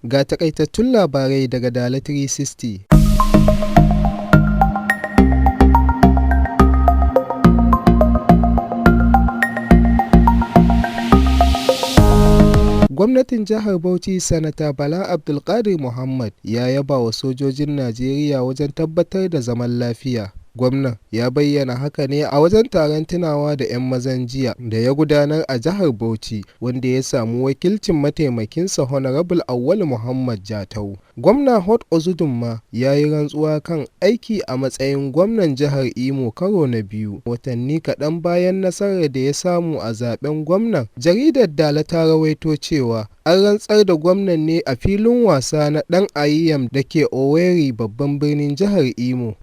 Ga takaitattun labarai daga Dala 360. Gwamnatin jihar Bauchi Sanata Bala Abdulkadir Muhammad ya yaba wa sojojin Najeriya wajen tabbatar da zaman lafiya. Gwamnan ya bayyana haka ne a wajen taron tunawa da 'yan mazan jiya da ya gudanar a jihar Bauchi, wanda ya samu wakilcin mataimakinsa Honorable Auwalu Muhammad Jatau. Gwamna Hot Uzodinma ya yi rantsuwa kan aiki a matsayin gwamnan jihar Imo karo na biyu, watanni kaɗan bayan nasarar da ya samu a zaben gwamnan. Jaridar Dala ta rawaito cewa an rantsar da gwamnan ne a filin wasa na Dan Ayyam da ke Owerri, babban birnin jihar Imo.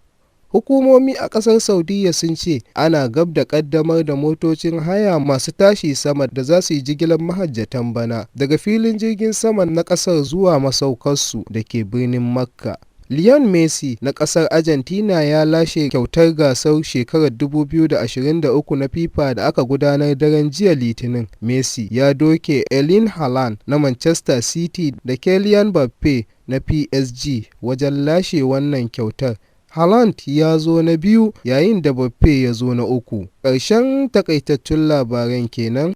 Hukumomi a ƙasar Saudiyya sun ce ana gab da ƙaddamar da motocin haya masu tashi sama da za su yi jigilar mahajjatan bana daga filin jirgin sama na ƙasar zuwa masaukarsu da ke birnin Makka. Lionel Messi na ƙasar Argentina ya lashe kyautar gasar shekarar 2023 na FIFA da aka gudanar daren jiya Litinin. Messi ya doke Erling Haaland na Manchester City da Kylian Mbappe na PSG wajen lashe wannan kyautar. Haaland ya zo na biyu yayin da Mbappe ya zo na uku. Ƙarshen takaitattun labaran kenan.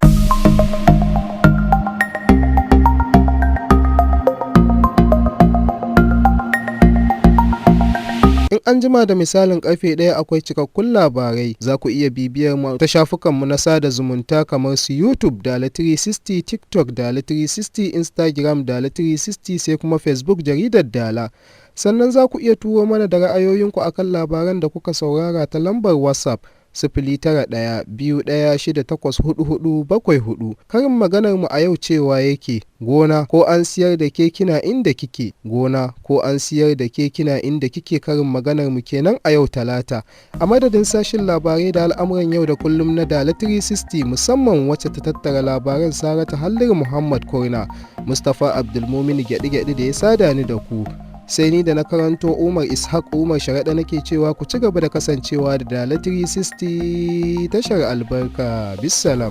In an jima da misalin karfe 1 akwai cikakkun labarai. Za ku iya bibiyar mu ta shafukanmu na sada zumunta kamar su YouTube Dala 360, TikTok Dala 360, Instagram Dala 360, sai kuma Facebook Jaridar Dala. Sannan za ku iya turo mana da ra'ayoyinku akan labaran da kuka saurara ta lambar WhatsApp 09126844474. Karin maganar mu a yau cewa yake: gona ko an siyar da ke kina inda kike. Gona ko an siyar da ke kina inda kike, karin maganar mu kenan a yau Talata. A madadin sashin labarai da al'amuran yau da kullum na Dala 360, musamman wacce ta tattara labaran Saratu Halliru Muhammad Kurna, Mustapha Abdulmumin Gyaɗi-Gyaɗi da ya sada ni da ku, sai ni da na karanto Umar Ishaq Umar Sharaɗa nake cewa ku ci gaba da kasancewa da Dala 360 tashar albarka. Bissalam.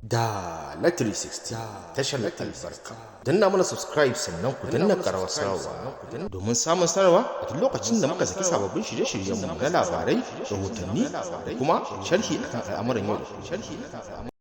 Dala 360 tashar albarka. Danna mana subscribe sannan ku danna karawar sawa domin samun sanarwa a duk lokacin da muka saki sababbin shirye-shiryenmu na labarai, rahotanni da kuma sharhi akan al'amuran yau da kullum.